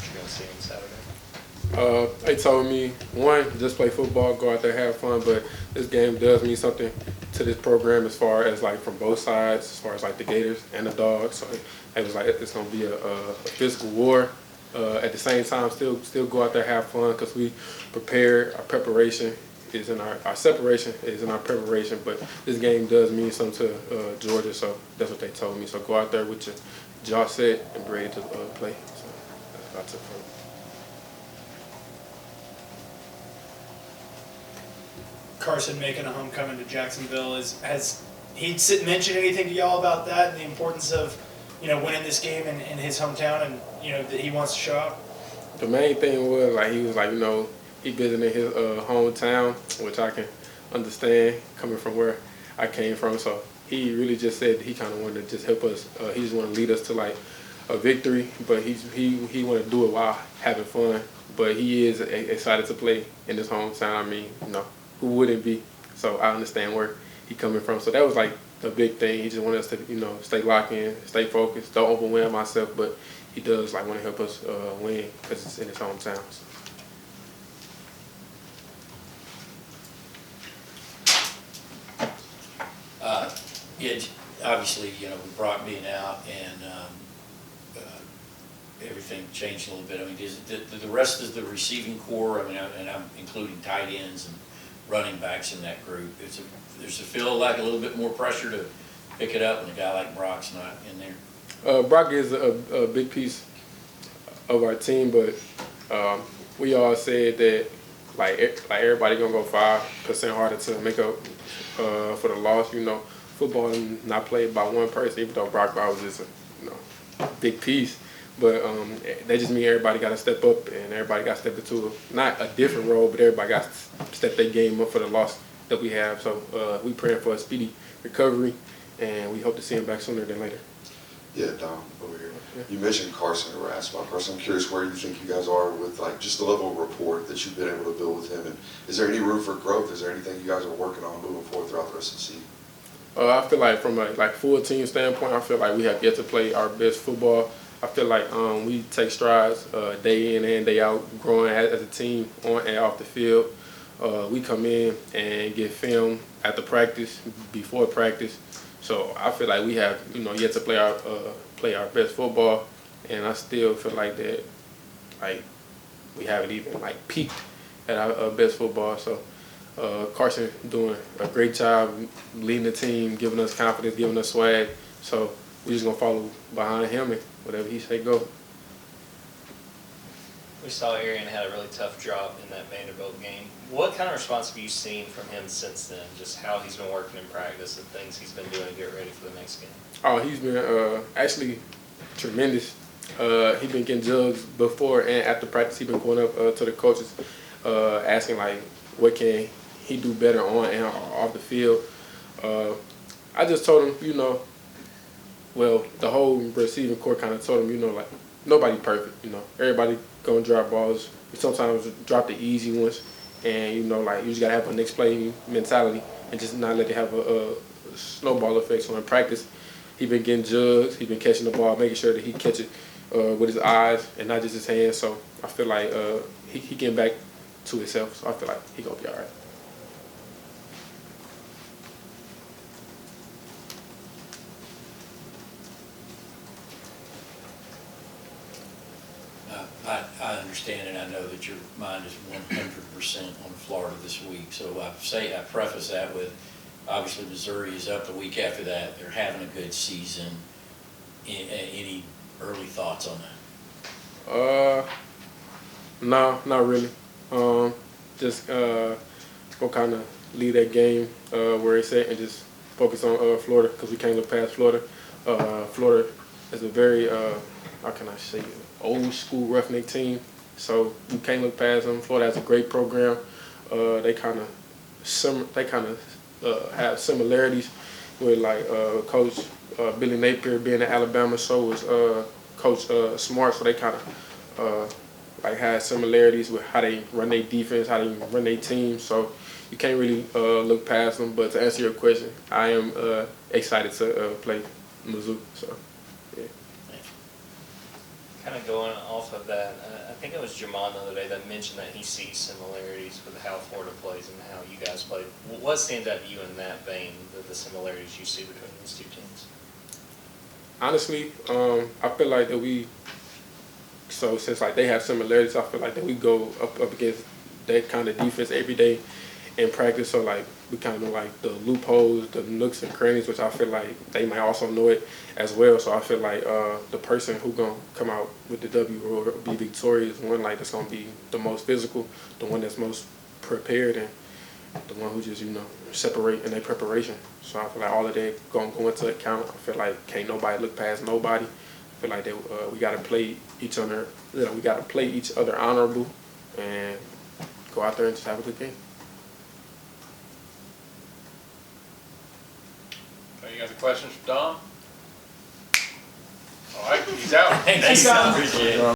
you're going to see on Saturday? They told me, one, just play football, go out there, have fun, but this game does mean something to this program as far as like from both sides, as far as like the Gators and the Dogs. So it was like it's going to be a physical war. At the same time, still go out there, have fun, because we prepare. Our preparation is in our separation is in our preparation, but this game does mean something to Georgia, so that's what they told me. So go out there with your jaw set and be ready to play. So that's what I took from it. Carson making a homecoming to Jacksonville, has he mentioned anything to y'all about that and the importance of, winning this game in his hometown, and that he wants to show out? The main thing was he was like, he visiting his hometown, which I can understand coming from where I came from. So he really just said he kind of wanted to just help us. He just wanted to lead us to like a victory, but he wanted to do it while having fun. But he is excited to play in his hometown. I mean, who wouldn't be? So I understand where he coming from. So that was like a big thing. He just wanted us to, stay locked in, stay focused, don't overwhelm myself. But he does want to help us win because it's in his hometown. So. Obviously, with Brock being out and everything changed a little bit. I mean, the rest of the receiving core, and I'm including tight ends and running backs in that group, there's a feel like a little bit more pressure to pick it up when a guy like Brock's not in there. Brock is a big piece of our team, but we all said that like everybody gonna go 5% harder to make up for the loss. Football is not played by one person, even though Brock was just a big piece. But that just means everybody got to step up, and everybody got to step into not a different role, but everybody got to step their game up for the loss that we have. So we praying for a speedy recovery, and we hope to see him back sooner than later. Yeah, Dom, over here. Yeah. You mentioned Carson, or asked about Carson. I'm curious where you think you guys are with just the level of rapport that you've been able to build with him, and is there any room for growth? Is there anything you guys are working on moving forward throughout the rest of the season? I feel like from a full team standpoint, I feel like we have yet to play our best football. I feel like we take strides day in and day out, growing as a team on and off the field. We come in and get film after practice, before practice. So I feel like we have yet to play our best football, and I still feel like that we haven't even peaked at our best football. So Carson doing a great job leading the team, giving us confidence, giving us swag. So we're just gonna follow behind him and whatever he say go. We saw Arian had a really tough drop in that Vanderbilt game. What kind of response have you seen from him since then? Just how he's been working in practice and things he's been doing to get ready for the next game? Oh, he's been actually tremendous. He's been getting jugs before and after practice. He's been going up to the coaches, asking what can he do better on and off the field. I just told him, well, the whole receiving core kind of told him, nobody perfect, everybody gonna drop balls. We sometimes drop the easy ones, and you just gotta have a next play mentality and just not let it have a snowball effect. So in practice, he been getting jugs, he been catching the ball, making sure that he catch it with his eyes and not just his hands. So I feel like he getting back to himself. So I feel like he gonna be all right. I understand, and I know that your mind is 100% on Florida this week. So I preface that with, obviously Missouri is up the week after that. They're having a good season. Any early thoughts on that? No, not really. Just go kind of leave that game where it's at and just focus on Florida, because we can't look past Florida. Florida is a very, how can I say, old school roughneck team, so you can't look past them. Florida has a great program. They kind of have similarities with Coach Billy Napier being at Alabama. So was Coach Smart. So they kind of have similarities with how they run their defense, how they run their team. So you can't really look past them. But to answer your question, I am excited to play Mizzou. So yeah. kind of going off of that, I think it was Jamon the other day that mentioned that he sees similarities with how Florida plays and how you guys play. What stands out to you in that vein, the similarities you see between these two teams? Honestly, I feel like that since like they have similarities, I feel like that we go up against that kind of defense every day in practice. So like we kind of know like the loopholes, the nooks and crannies, which I feel like they might also know it as well. So I feel like the person who gonna come out with the W or be victorious, one like that's gonna be the most physical, the one that's most prepared, and the one who just separate in their preparation. So I feel like all of that gonna go into account. I feel like can't nobody look past nobody. I feel like we gotta play each other. We gotta play each other honorable and go out there and just have a good game. Any other questions for Dom? All right, he's out. Thanks, Appreciate it.